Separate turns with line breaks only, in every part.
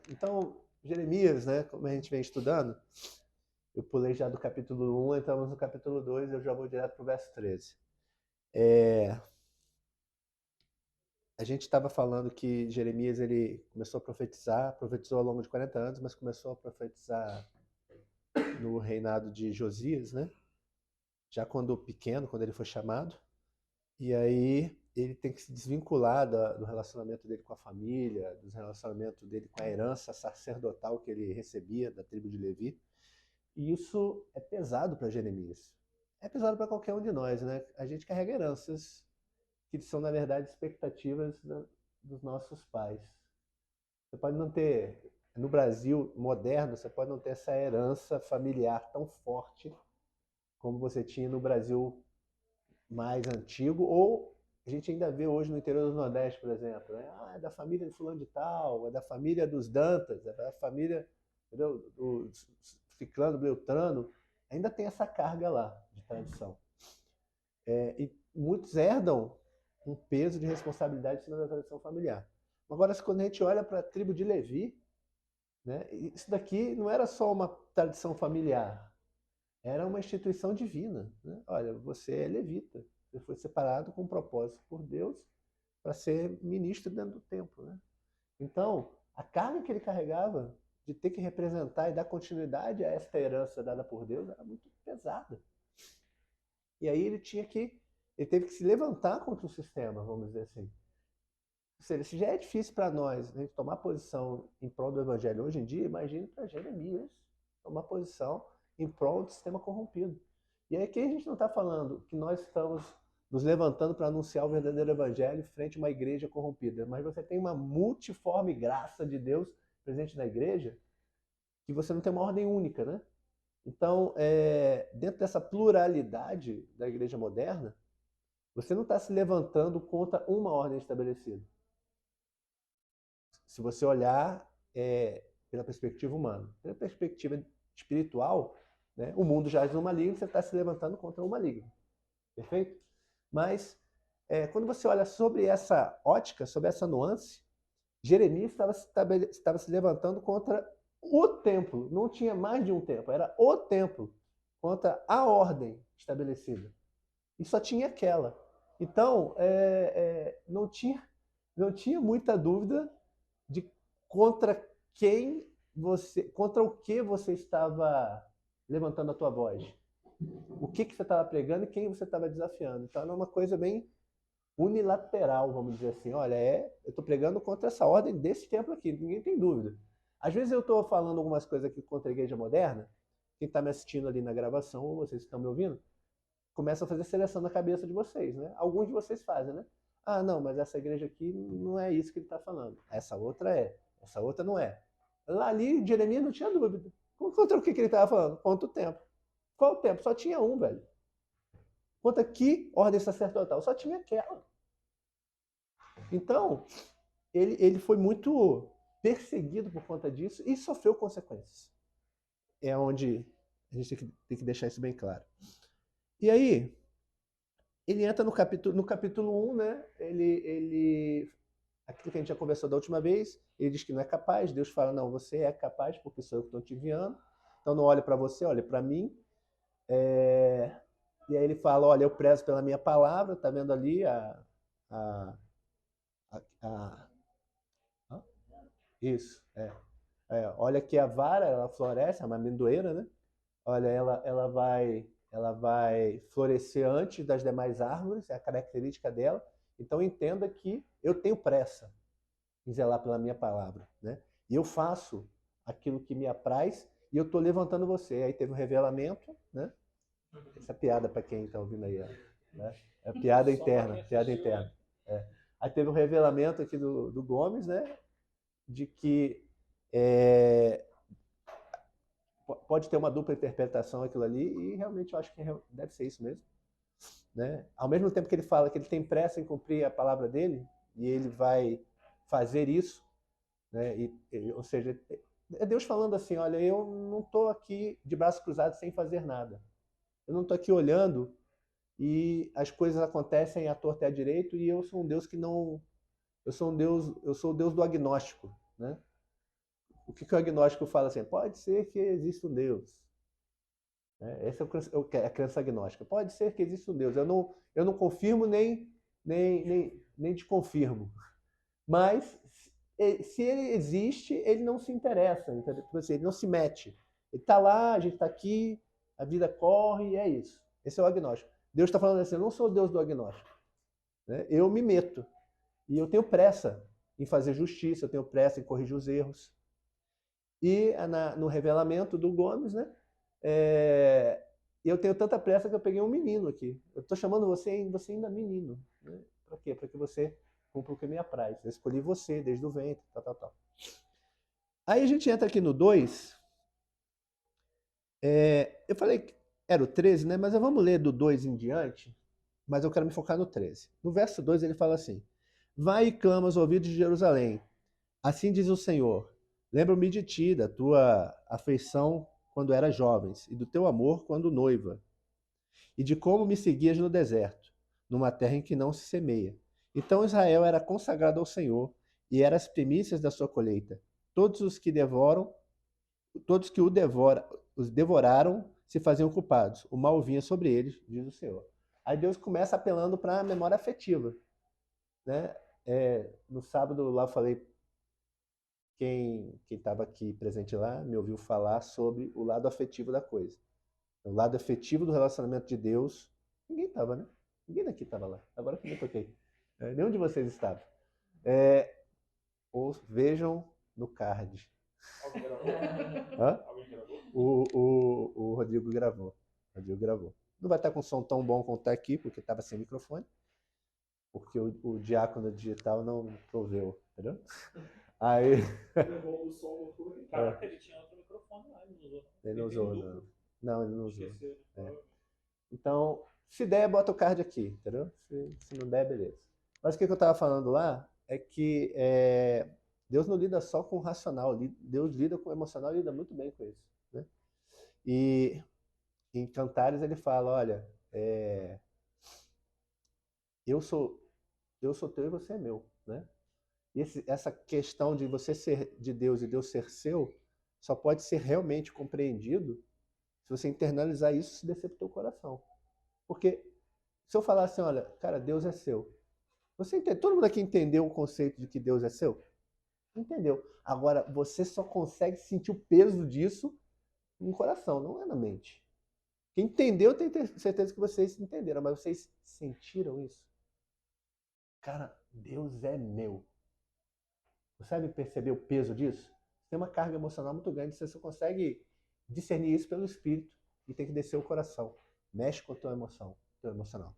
Então, Jeremias, né, como a gente vem estudando, eu pulei já do capítulo 1, entramos no capítulo 2, eu já vou direto para o verso 13. A gente estava falando que Jeremias ele começou a profetizar, profetizou ao longo de 40 anos, mas começou a profetizar no reinado de Josias, né? Já quando pequeno, quando ele foi chamado. E aí ele tem que se desvincular do relacionamento dele com a família, do relacionamento dele com a herança sacerdotal que ele recebia da tribo de Levi. E isso é pesado para Jeremias. É pesado para qualquer um de nós, né? A gente carrega heranças que são, na verdade, expectativas dos nossos pais. Você pode não ter, no Brasil moderno, você pode não ter essa herança familiar tão forte como você tinha no Brasil mais antigo, ou a gente ainda vê hoje no interior do Nordeste, por exemplo, né? Ah, é da família de fulano de tal, é da família dos Dantas, é da família, entendeu? Do Ciclano, Beltrano, ainda tem essa carga lá de tradição. E muitos herdam um peso de responsabilidade em cima da tradição familiar. Agora, quando a gente olha para a tribo de Levi, né, isso daqui não era só uma tradição familiar, era uma instituição divina. Né? Olha, você é levita, você foi separado com um propósito por Deus para ser ministro dentro do templo. Né? Então, a carga que ele carregava de ter que representar e dar continuidade a esta herança dada por Deus era muito pesada. E aí ele teve que se levantar contra o sistema, vamos dizer assim. Ou seja, se já é difícil para nós, né, tomar posição em prol do evangelho hoje em dia, imagine para Jeremias tomar posição em prol do sistema corrompido. E aí aqui a gente não está falando que nós estamos nos levantando para anunciar o verdadeiro evangelho frente a uma igreja corrompida, mas você tem uma multiforme graça de Deus presente na igreja, que você não tem uma ordem única, né? Então, dentro dessa pluralidade da igreja moderna, você não está se levantando contra uma ordem estabelecida. Se você olhar pela perspectiva humana. Pela perspectiva espiritual, né, o mundo jaz no maligno, você está se levantando contra o maligno. Perfeito? Mas, quando você olha sobre essa ótica, sobre essa nuance, Jeremias estava se levantando contra o templo. Não tinha mais de um templo, era o templo. Contra a ordem estabelecida. E só tinha aquela. Então, não tinha muita dúvida de contra contra o que você estava levantando a tua voz. O que você estava pregando e quem você estava desafiando. Então, era uma coisa bem unilateral, vamos dizer assim. Olha, eu estou pregando contra essa ordem desse templo aqui, ninguém tem dúvida. Às vezes eu estou falando algumas coisas aqui contra a igreja moderna, quem está me assistindo ali na gravação, ou vocês que estão me ouvindo, começa a fazer seleção na cabeça de vocês, né? Alguns de vocês fazem, né? Ah, não, mas essa igreja aqui não é isso que ele está falando. Essa outra é, essa outra não é. Lá ali, Jeremias não tinha dúvida. Contra o que ele estava falando? Contra o tempo. Qual o tempo? Só tinha um, velho. Contra que ordem sacerdotal? Só tinha aquela. Então, ele foi muito perseguido por conta disso e sofreu consequências. É onde a gente tem que deixar isso bem claro. E aí, ele entra no capítulo 1, né? Aquilo que a gente já conversou da última vez, ele diz que não é capaz, Deus fala, não, você é capaz, porque sou eu que estou te enviando, então não olhe para você, olhe para mim. E aí ele fala, olha, eu prezo pela minha palavra, tá vendo ali a, a isso, olha que a vara, ela floresce, é uma amendoeira, né? Olha, ela vai florescer antes das demais árvores, é a característica dela. Então entenda que eu tenho pressa em zelar pela minha palavra, né? E eu faço aquilo que me apraz e eu estou levantando você. Aí teve um revelamento, né? Essa é piada para quem está ouvindo aí, né? É piada interna, piada interna. Aí teve um revelamento aqui do Gomes, né? De que pode ter uma dupla interpretação aquilo ali e realmente eu acho que deve ser isso mesmo. Né? Ao mesmo tempo que ele fala que ele tem pressa em cumprir a palavra dele e ele vai fazer isso, né? Ou seja, é Deus falando assim, olha, eu não estou aqui de braços cruzados sem fazer nada. Eu não estou aqui olhando e as coisas acontecem à torta e à direito e eu sou um Deus que não... eu sou o Deus do agnóstico. Né? o que o agnóstico fala assim? Pode ser que exista um Deus. Essa é a crença agnóstica. Pode ser que exista um Deus. Eu não confirmo nem desconfirmo. Mas se ele existe, ele não se interessa, entendeu? Tipo assim, ele não se mete. Ele está lá, a gente está aqui, a vida corre e é isso. Esse é o agnóstico. Deus está falando assim, eu não sou o Deus do agnóstico. Né? Eu me meto. E eu tenho pressa em fazer justiça, eu tenho pressa em corrigir os erros. E no revelamento do Gomes, né? Eu tenho tanta pressa que eu peguei um menino aqui. Eu estou chamando você ainda menino. Né? Para quê? Para que você cumpra o que me apraz. Eu escolhi você desde o ventre, tal. Aí a gente entra aqui no 2. Eu falei que era o 13, né? Mas vamos ler do 2 em diante. Mas eu quero me focar no 13. No verso 2 ele fala assim: Vai e clama aos ouvidos de Jerusalém. Assim diz o Senhor: Lembro-me de ti, da tua afeição quando eras jovens, e do teu amor quando noiva, e de como me seguias no deserto, numa terra em que não se semeia. Então Israel era consagrado ao Senhor, e era as primícias da sua colheita. Todos os que os devoraram se faziam culpados. O mal vinha sobre eles, diz o Senhor. Aí Deus começa apelando para a memória afetiva. Né? No sábado lá eu falei, quem estava aqui presente lá me ouviu falar sobre o lado afetivo da coisa. O lado afetivo do relacionamento de Deus. Ninguém estava, né? Ninguém daqui estava lá. Agora que eu me toquei. Nenhum de vocês estava. Ou vejam no card.
Alguém gravou?
Hã?
Alguém gravou?
O Rodrigo gravou. Não vai estar com som tão bom quanto está aqui, porque estava sem microfone. Porque o diácono digital não proveu, entendeu? Aí.
Levou o som no fone. Caraca, ele tinha outro microfone lá, ele não usou.
Ele não usou, não. Não, ele não usou.
Esqueceu.
Então, se der, bota o card aqui, entendeu? Se não der, beleza. Mas o que eu estava falando lá é que Deus não lida só com o racional, Deus lida com o emocional e lida muito bem com isso. Né? E em Cantares ele fala, olha, eu sou teu e você é meu. Né? E essa questão de você ser de Deus e Deus ser seu só pode ser realmente compreendido se você internalizar isso e se descer pro teu coração. Porque se eu falar assim, olha, cara, Deus é seu. Você entende? Todo mundo aqui entendeu o conceito de que Deus é seu? Entendeu. Agora, você só consegue sentir o peso disso no coração, não é na mente. Quem entendeu, eu tenho certeza que vocês entenderam, mas vocês sentiram isso? Cara, Deus é meu. Você sabe perceber o peso disso? Tem uma carga emocional muito grande, você só consegue discernir isso pelo espírito e tem que descer o coração. Mexe com a tua emoção, teu emocional.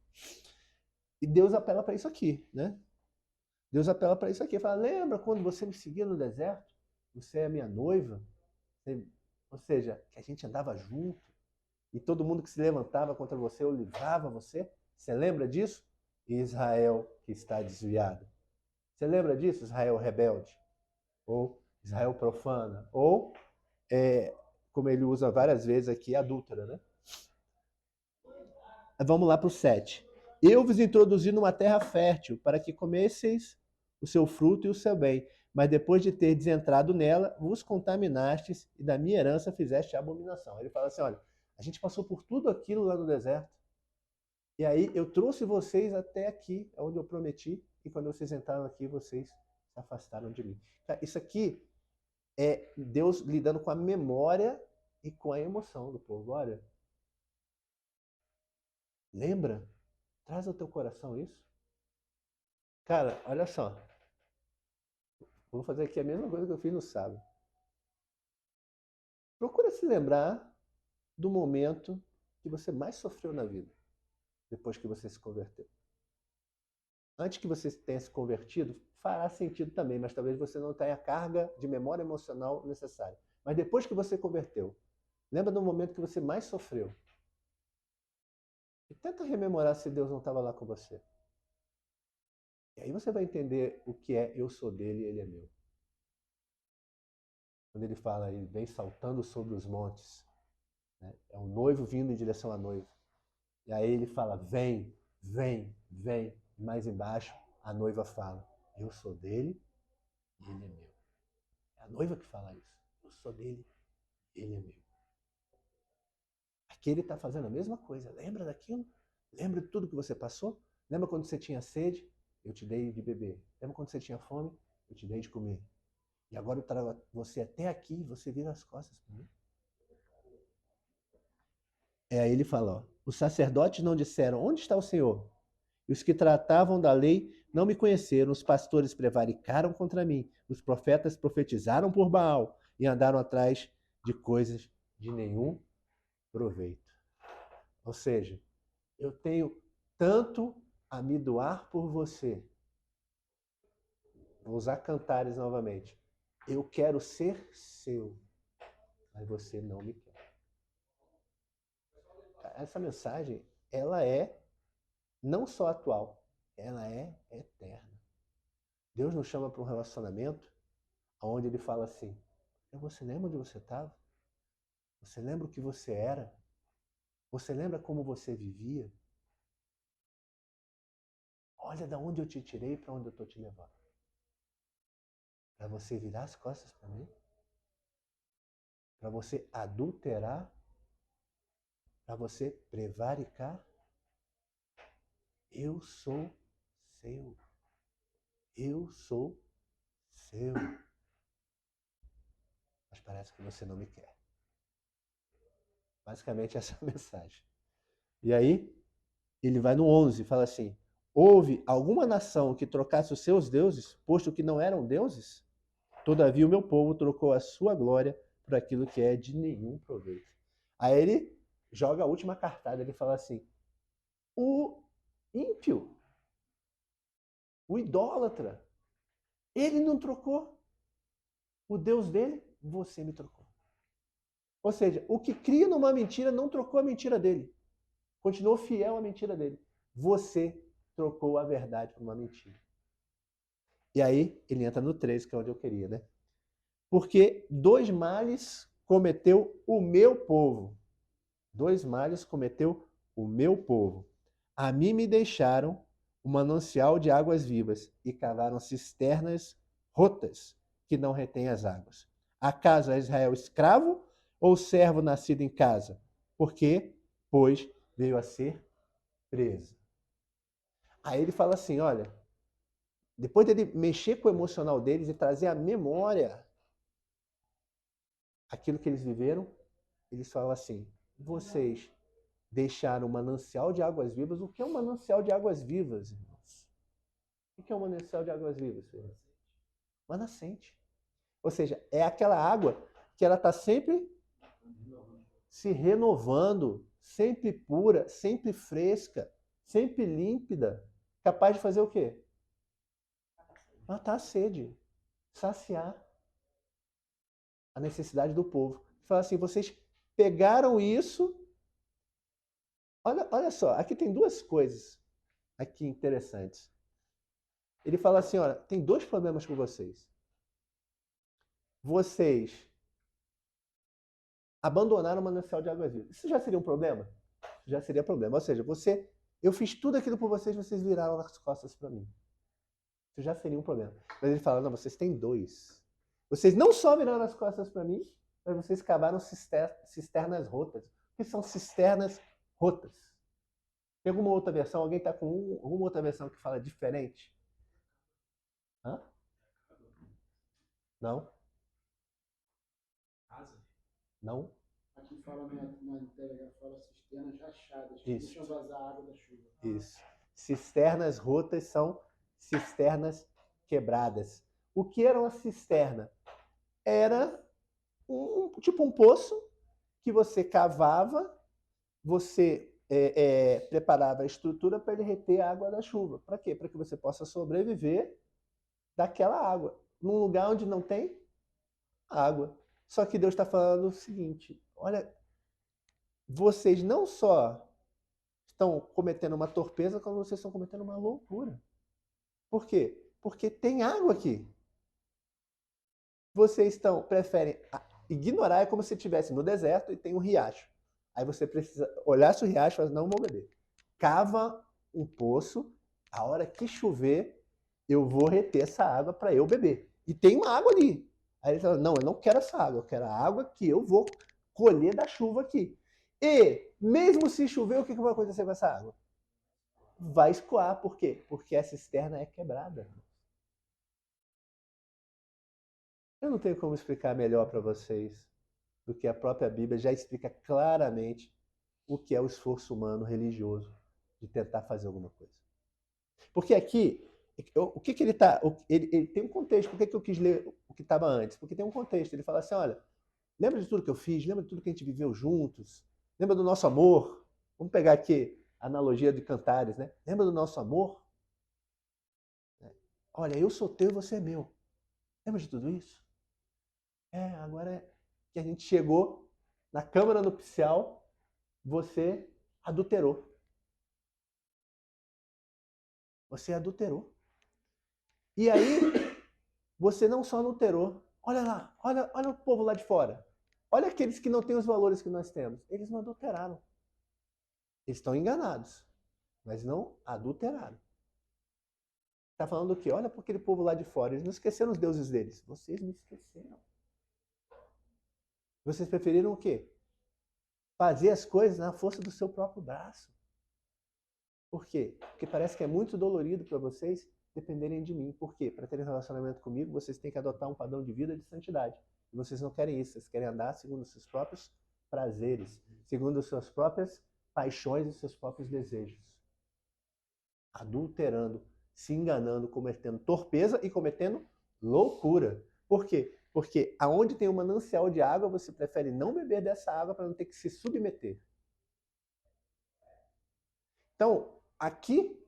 E Deus apela para isso aqui, né? Deus apela para isso aqui. Fala, lembra quando você me seguia no deserto? Você é a minha noiva? Ou seja, que a gente andava junto e todo mundo que se levantava contra você, eu livrava você. Você lembra disso? Israel que está desviado. Você lembra disso? Israel rebelde? Ou Israel profana? Ou, como ele usa várias vezes aqui, adúltera, né? Vamos lá para o 7. Eu vos introduzi numa terra fértil, para que comesseis o seu fruto e o seu bem. Mas depois de ter entrado nela, vos contaminastes e da minha herança fizeste abominação. Ele fala assim, olha, a gente passou por tudo aquilo lá no deserto. E aí eu trouxe vocês até aqui, onde eu prometi, e quando vocês entraram aqui, vocês se afastaram de mim. Isso aqui é Deus lidando com a memória e com a emoção do povo. Olha, lembra? Traz ao teu coração isso. Cara, olha só. Vou fazer aqui a mesma coisa que eu fiz no sábado. Procura se lembrar do momento que você mais sofreu na vida, depois que você se converteu. Antes que você tenha se convertido, fará sentido também, mas talvez você não tenha a carga de memória emocional necessária. Mas depois que você converteu, lembra do momento que você mais sofreu. E tenta rememorar se Deus não estava lá com você. E aí você vai entender o que é eu sou dele e ele é meu. Quando ele fala, ele vem saltando sobre os montes. Né? É um noivo vindo em direção à noiva. E aí ele fala, vem, vem, vem. Mais embaixo, a noiva fala, eu sou dele e ele é meu. É a noiva que fala isso. sou dele, ele é meu. Aqui ele está fazendo a mesma coisa. Lembra daquilo? Lembra de tudo que você passou? Lembra quando você tinha sede? Eu te dei de beber. Lembra quando você tinha fome? Eu te dei de comer. E agora eu trago você até aqui e você vira as costas para mim. Aí ele fala, ó, os sacerdotes não disseram, onde está o Senhor? E os que tratavam da lei não me conheceram, os pastores prevaricaram contra mim, os profetas profetizaram por Baal e andaram atrás de coisas de nenhum proveito. Ou seja, eu tenho tanto a me doar por você. Vou usar Cantares novamente. Eu quero ser seu, mas você não me quer. Essa mensagem, ela é não só atual, ela é eterna. Deus nos chama para um relacionamento onde ele fala assim, você lembra onde você estava? Você lembra o que você era? Você lembra como você vivia? Olha de onde eu te tirei para onde eu estou te levando. Para você virar as costas para mim? Para você adulterar? Para você prevaricar? Eu sou seu. Eu sou seu. Mas parece que você não me quer. Basicamente essa é a mensagem. E aí, ele vai no 11 e fala assim, houve alguma nação que trocasse os seus deuses, posto que não eram deuses? Todavia o meu povo trocou a sua glória por aquilo que é de nenhum proveito. Aí ele joga a última cartada, ele fala assim, o ímpio, o idólatra, ele não trocou o Deus dele, você me trocou. Ou seja, o que cria numa mentira não trocou a mentira dele. Continuou fiel à mentira dele. Você trocou a verdade por uma mentira. E aí ele entra no 13, que é onde eu queria, né? Porque 2 males cometeu o meu povo. 2 males cometeu o meu povo. A mim me deixaram um manancial de águas vivas e cavaram cisternas rotas que não retêm as águas. Acaso é Israel escravo ou servo nascido em casa? Porque, pois, veio a ser preso. Aí ele fala assim, olha, depois dele mexer com o emocional deles e trazer à memória aquilo que eles viveram, eles falam assim, vocês deixaram um manancial de águas vivas. O que é um manancial de águas vivas, irmãos? O que é um manancial de águas vivas? Uma nascente. Ou seja, é aquela água que ela está sempre se renovando, sempre pura, sempre fresca, sempre límpida, capaz de fazer o quê? Matar a sede, saciar a necessidade do povo. Fala assim, vocês pegaram isso. Olha só, aqui tem 2 coisas aqui interessantes. Ele fala assim, olha, tem 2 problemas com vocês. Vocês abandonaram o manancial de águas vivas. Isso já seria um problema? Já seria problema. Ou seja, eu fiz tudo aquilo por vocês, vocês viraram as costas para mim. Isso já seria um problema. Mas ele fala, não, vocês têm 2. Vocês não só viraram as costas para mim, mas vocês cavaram cisternas rotas. O que são cisternas rotas? Tem alguma outra versão? Alguém está com alguma outra versão que fala diferente? Hã? Não? Não?
Aqui fala na Telegram, fala cisternas rachadas, que
Isso.
deixam vazar a água da chuva.
Isso. Cisternas rotas são cisternas quebradas. O que era uma cisterna? Era tipo um poço que você cavava, você preparava a estrutura para ele reter a água da chuva. Para quê? Para que você possa sobreviver daquela água, num lugar onde não tem água. Só que Deus está falando o seguinte, olha, vocês não só estão cometendo uma torpeza, como vocês estão cometendo uma loucura. Por quê? Porque tem água aqui. Vocês preferem ignorar, é como se estivesse no deserto e tem um riacho. Aí você precisa olhar se o riacho e falar, não vou beber. Cava um poço, a hora que chover, eu vou reter essa água para eu beber. E tem uma água ali. Aí ele falou, não, eu não quero essa água, eu quero a água que eu vou colher da chuva aqui. E, mesmo se chover, o que vai acontecer com essa água? Vai escoar, por quê? Porque a cisterna é quebrada. Eu não tenho como explicar melhor para vocês do que a própria Bíblia já explica claramente o que é o esforço humano religioso de tentar fazer alguma coisa. Porque aqui, o que ele está. Ele tem um contexto. Por que eu quis ler o que estava antes? Porque tem um contexto. Ele fala assim: olha, lembra de tudo que eu fiz? Lembra de tudo que a gente viveu juntos? Lembra do nosso amor? Vamos pegar aqui a analogia de Cantares, né? Lembra do nosso amor? Olha, eu sou teu e você é meu. Lembra de tudo isso? Agora que a gente chegou na câmara nupcial, você adulterou. Você adulterou. E aí, você não só adulterou. Olha lá, olha o povo lá de fora. Olha aqueles que não têm os valores que nós temos. Eles não adulteraram. Eles estão enganados, mas não adulteraram. Está falando o quê? Olha para aquele povo lá de fora. Eles não esqueceram os deuses deles. Vocês me esqueceram. Vocês preferiram o quê? Fazer as coisas na força do seu próprio braço. Por quê? Porque parece que é muito dolorido para vocês dependerem de mim. Por quê? Para terem um relacionamento comigo, vocês têm que adotar um padrão de vida de santidade. E vocês não querem isso. Vocês querem andar segundo os seus próprios prazeres, segundo as suas próprias paixões e seus próprios desejos. Adulterando, se enganando, cometendo torpeza e cometendo loucura. Por quê? Porque aonde tem um manancial de água, você prefere não beber dessa água para não ter que se submeter. Então, aqui,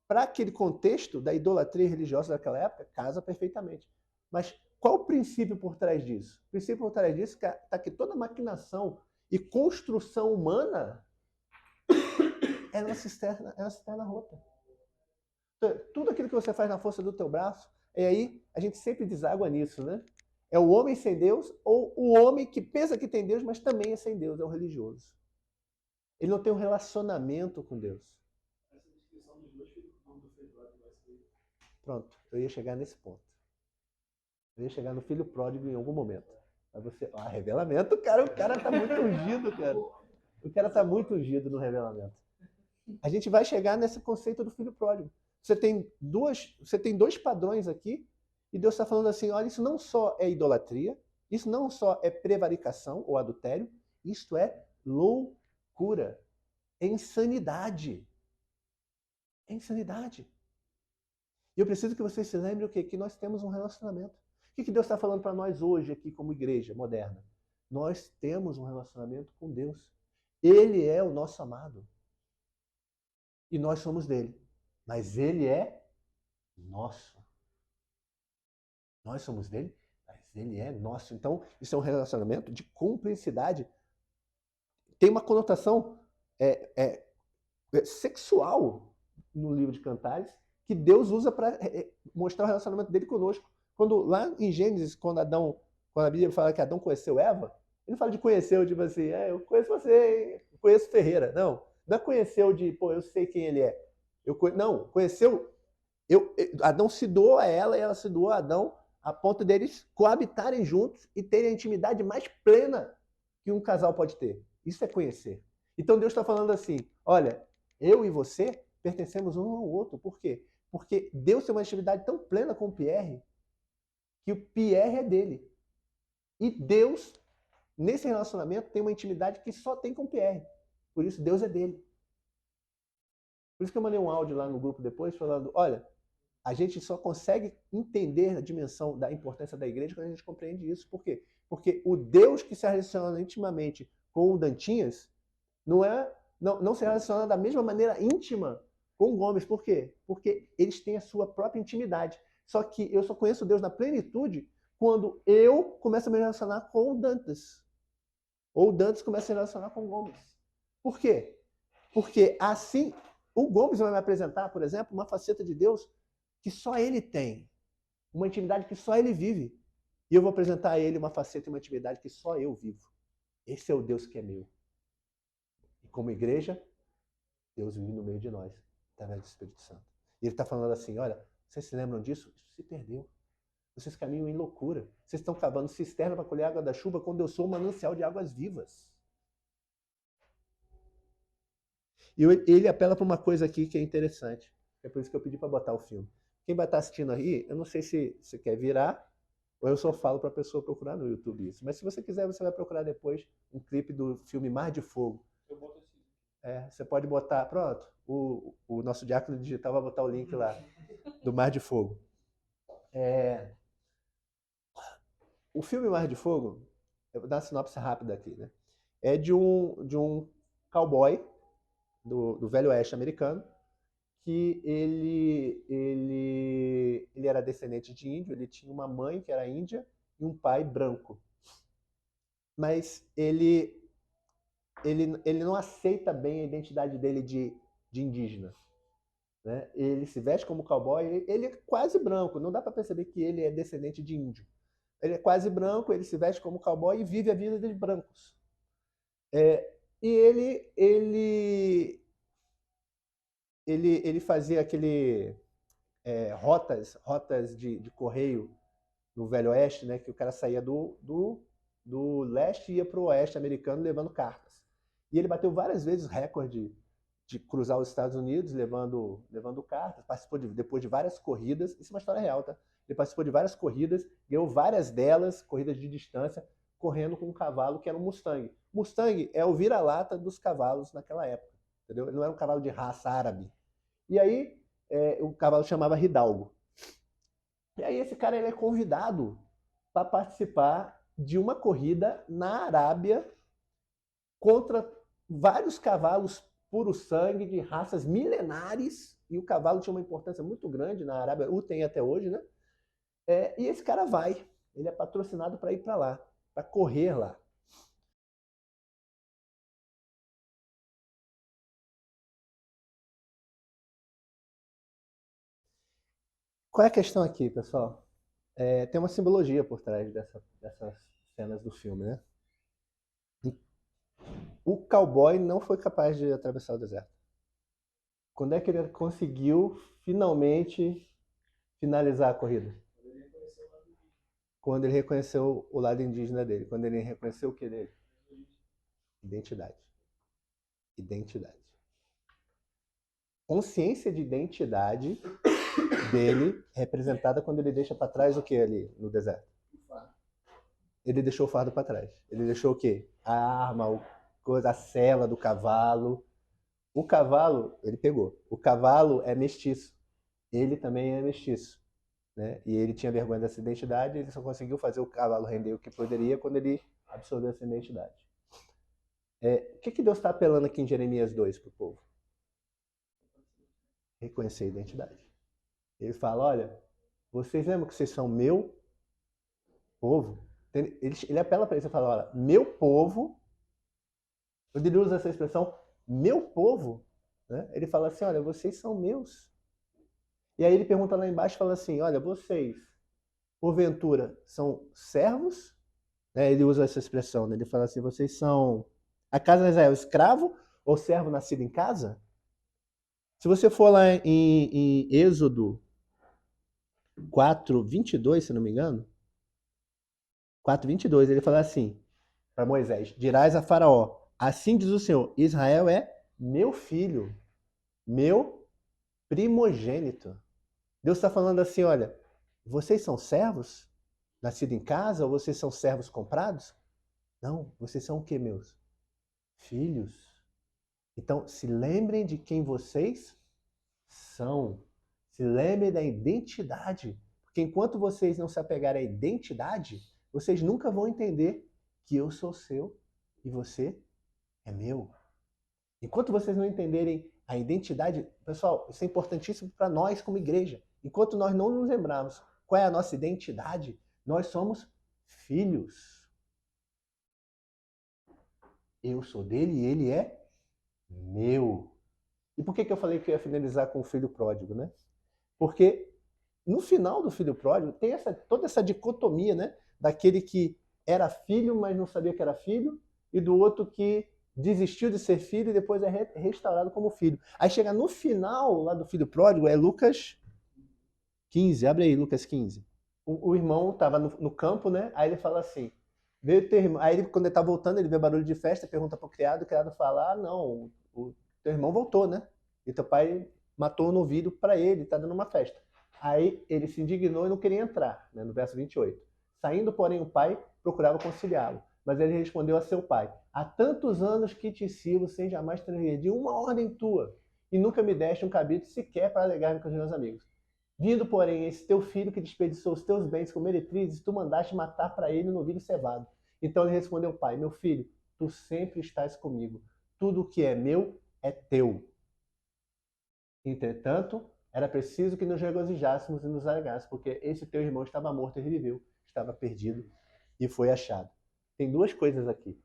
para aquele contexto da idolatria religiosa daquela época, casa perfeitamente. Mas qual o princípio por trás disso? O princípio por trás disso está que toda maquinação e construção humana é uma cisterna rota. Tudo aquilo que você faz na força do teu braço, e aí a gente sempre deságua nisso, né? É o homem sem Deus ou o homem que pensa que tem Deus, mas também é sem Deus, é o religioso. Ele não tem um relacionamento com Deus. Pronto, eu ia chegar nesse ponto. Eu ia chegar no filho pródigo em algum momento. Aí você, revelamento, cara, o cara tá muito ungido, cara. O cara tá muito ungido no revelamento. A gente vai chegar nesse conceito do filho pródigo. Você tem dois padrões aqui, e Deus está falando assim, olha, isso não só é idolatria, isso não só é prevaricação ou adultério, isto é loucura, é insanidade. É insanidade. E eu preciso que vocês se lembrem o quê? Que nós temos um relacionamento. O que Deus está falando para nós hoje aqui como igreja moderna? Nós temos um relacionamento com Deus. Ele é o nosso amado. E nós somos dele. Mas ele é nosso. Nós somos dele, mas ele é nosso. Então, isso é um relacionamento de cumplicidade. Tem uma conotação sexual no livro de Cantares que Deus usa para mostrar o relacionamento dele conosco. Quando lá em Gênesis, quando a Bíblia fala que Adão conheceu Eva, ele não fala de conheceu, tipo assim, eu conheço você, eu conheço Ferreira. Não é conheceu de, eu sei quem ele é. Não, conheceu, Adão se doou a ela e ela se doou a Adão, a ponto deles coabitarem juntos e terem a intimidade mais plena que um casal pode ter. Isso é conhecer. Então Deus está falando assim, olha, eu e você pertencemos um ao outro. Por quê? Porque Deus tem uma intimidade tão plena com o Pierre que o Pierre é dele. E Deus, nesse relacionamento, tem uma intimidade que só tem com o Pierre. Por isso, Deus é dele. Por isso que eu mandei um áudio lá no grupo depois falando, olha, a gente só consegue entender a dimensão da importância da igreja quando a gente compreende isso. Por quê? Porque o Deus que se relaciona intimamente com o Dantinhas não se relaciona da mesma maneira íntima com o Gomes. Por quê? Porque eles têm a sua própria intimidade. Só que eu só conheço Deus na plenitude quando eu começo a me relacionar com o Dantas. Ou o Dantas começa a se relacionar com o Gomes. Por quê? Porque assim, o Gomes vai me apresentar, por exemplo, uma faceta de Deus que só ele tem. Uma intimidade que só ele vive. E eu vou apresentar a ele uma faceta e uma intimidade que só eu vivo. Esse é o Deus que é meu. E como igreja, Deus vive no meio de nós, através do Espírito Santo. E ele está falando assim, olha, vocês se lembram disso? Isso se perdeu. Vocês caminham em loucura. Vocês estão cavando cisterna para colher água da chuva quando eu sou um manancial de águas vivas. E ele apela para uma coisa aqui que é interessante. É por isso que eu pedi para botar o filme. Quem vai estar assistindo aí, eu não sei se você quer virar, ou eu só falo para a pessoa procurar no YouTube isso. Mas se você quiser, você vai procurar depois um clipe do filme Mar de Fogo.
Eu boto assim.
Você pode botar, pronto, o nosso diácono digital vai botar o link lá, do Mar de Fogo. O filme Mar de Fogo, eu vou dar uma sinopse rápida aqui, né? É de um cowboy do Velho Oeste americano, que ele era descendente de índio, ele tinha uma mãe que era índia e um pai branco. Mas ele não aceita bem a identidade dele de indígena. Né? Ele se veste como cowboy, ele é quase branco, não dá para perceber que ele é descendente de índio. Ele é quase branco, ele se veste como cowboy e vive a vida de brancos. E ele fazia rotas de correio no Velho Oeste, né, que o cara saía do leste e ia para o oeste americano levando cartas. E ele bateu várias vezes recorde de cruzar os Estados Unidos levando cartas, participou depois de várias corridas, isso é uma história real, tá? Ele participou de várias corridas, ganhou várias delas, corridas de distância, correndo com um cavalo que era um Mustang. Mustang é o vira-lata dos cavalos naquela época, entendeu? Ele não era um cavalo de raça árabe. E aí o cavalo chamava Hidalgo. E aí esse cara ele é convidado para participar de uma corrida na Arábia contra vários cavalos puro sangue de raças milenares, e o cavalo tinha uma importância muito grande na Arábia, o tem até hoje, né? E esse cara vai, ele é patrocinado para ir para lá, para correr lá. Qual é a questão aqui, pessoal? Tem uma simbologia por trás dessas cenas do filme, né? O cowboy não foi capaz de atravessar o deserto. Quando é que ele conseguiu finalmente finalizar a corrida? Quando ele reconheceu o lado indígena dele. Quando ele reconheceu o que dele? Identidade. Identidade. Consciência de identidade dele representada quando ele deixa para trás o que ali no deserto? Ele deixou o fardo para trás. Ele deixou o quê? A arma, a sela do cavalo. O cavalo, ele pegou. O cavalo é mestiço. Ele também é mestiço. Né? E ele tinha vergonha dessa identidade, ele só conseguiu fazer o cavalo render o que poderia quando ele absorveu essa identidade. O que Deus está apelando aqui em Jeremias 2 para o povo? Reconhecer a identidade. Ele fala, olha, vocês lembram que vocês são meu povo? Ele apela para eles e fala, olha, meu povo, quando ele usa essa expressão, meu povo, né? Ele fala assim, olha, vocês são meus. E aí ele pergunta lá embaixo, fala assim, olha, vocês, porventura, são servos? Ele usa essa expressão, né? Ele fala assim, vocês são, a casa de Israel, escravo ou servo nascido em casa? Se você for lá em Êxodo 4:22, se não me engano, 4:22, ele fala assim, para Moisés, dirás a Faraó, assim diz o Senhor, Israel é meu filho, meu primogênito. Deus está falando assim, olha, vocês são servos, nascidos em casa, ou vocês são servos comprados? Não, vocês são o que, meus? Filhos. Então, se lembrem de quem vocês são. Se lembrem da identidade. Porque enquanto vocês não se apegarem à identidade, vocês nunca vão entender que eu sou seu e você é meu. Enquanto vocês não entenderem a identidade, pessoal, isso é importantíssimo para nós como igreja. Enquanto nós não nos lembrarmos qual é a nossa identidade, nós somos filhos. Eu sou dele e ele é meu. E por que eu falei que eu ia finalizar com o filho pródigo, né? Porque no final do filho pródigo tem toda essa dicotomia, né? Daquele que era filho, mas não sabia que era filho, e do outro que desistiu de ser filho e depois é restaurado como filho. Aí chega no final lá do filho pródigo, é Lucas 15, abre aí Lucas 15. o irmão estava no campo, né? Aí ele fala assim, veio teu irmão. Aí ele, quando ele tá voltando, ele vê barulho de festa, pergunta pro criado, o criado fala, ah, não, o teu irmão voltou, né? E teu pai matou o novilho para ele, tá dando uma festa. Aí ele se indignou e não queria entrar, né? No verso 28. Saindo, porém, o pai procurava conciliá-lo. Mas ele respondeu a seu pai, há tantos anos que te sirvo sem jamais transgredir uma ordem tua, e nunca me deste um cabrito sequer para alegar-me com os meus amigos. Vindo, porém, esse teu filho que desperdiçou os teus bens com meretrizes, tu mandaste matar para ele um novilho cevado. Então ele respondeu ao pai, meu filho, tu sempre estás comigo. Tudo o que é meu é teu. Entretanto, era preciso que nos regozijássemos e nos alegássemos, porque esse teu irmão estava morto e reviveu, estava perdido e foi achado. Tem duas coisas aqui.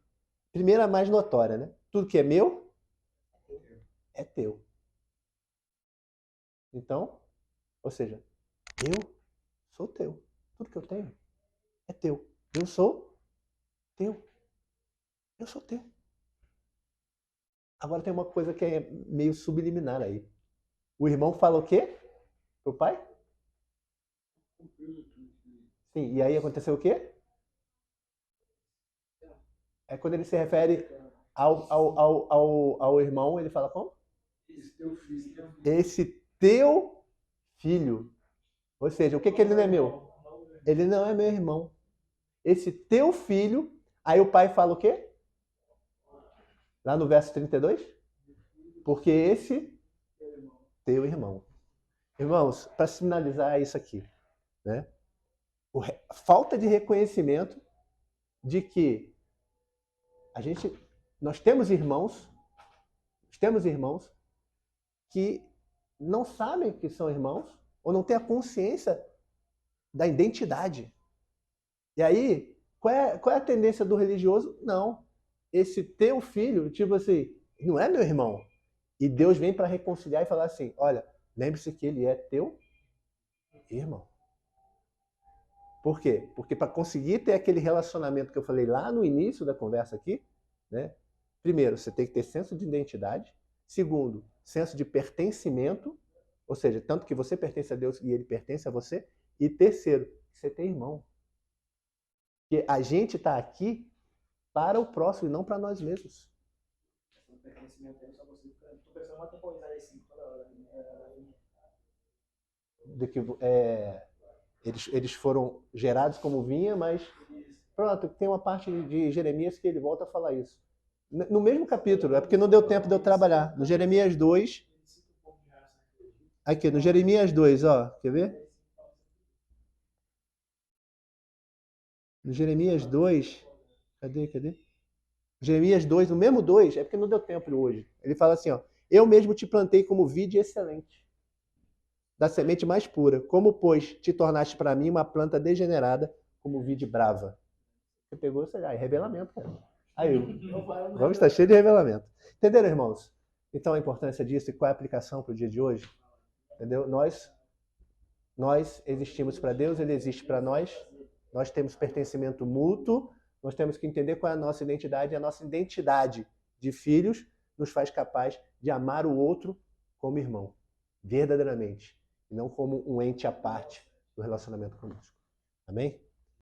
Primeira, a mais notória, né? Tudo que é meu é teu. Então, ou seja, eu sou teu. Tudo que eu tenho é teu. Eu sou teu. Eu sou teu. Agora tem uma coisa que é meio subliminar aí. O irmão fala o quê pro pai? Sim, e aí aconteceu o quê? É quando ele se refere ao irmão, ele fala como? Esse teu filho. Ou seja, o que ele não é meu? Ele não é meu irmão. Esse teu filho, aí o pai fala o quê? Lá no verso 32? Porque esse teu irmão. Irmãos, para finalizar isso aqui, né? Falta de reconhecimento de que nós temos irmãos que não sabem que são irmãos ou não têm a consciência da identidade. E aí, qual é a tendência do religioso? Não. Esse teu filho, tipo assim, não é meu irmão. E Deus vem para reconciliar e falar assim, olha, lembre-se que ele é teu irmão. Por quê? Porque para conseguir ter aquele relacionamento que eu falei lá no início da conversa aqui, né? Primeiro, você tem que ter senso de identidade. Segundo, senso de pertencimento, ou seja, tanto que você pertence a Deus e ele pertence a você. E terceiro, você tem irmão. Porque a gente está aqui para o próximo e não para nós mesmos. De que eles foram gerados como vinha, mas pronto, tem uma parte de Jeremias que ele volta a falar isso. No mesmo capítulo, é porque não deu tempo de eu trabalhar. No Jeremias 2, aqui, no Jeremias 2, ó, quer ver? No Jeremias 2, cadê? Jeremias 2, no mesmo 2, é porque não deu tempo hoje. Ele fala assim, ó, eu mesmo te plantei como vide excelente, da semente mais pura. Como, pois, te tornaste para mim uma planta degenerada, como vide brava. Você pegou, você já, é revelamento, cara. Aí, vamos estar cheio de revelamento. Entenderam, irmãos? Então, a importância disso e qual é a aplicação para o dia de hoje? Entendeu? Nós existimos para Deus, Ele existe para nós. Nós temos pertencimento mútuo. Nós temos que entender qual é a nossa identidade. E a nossa identidade de filhos nos faz capaz de amar o outro como irmão, verdadeiramente, e não como um ente à parte do relacionamento conosco. Amém?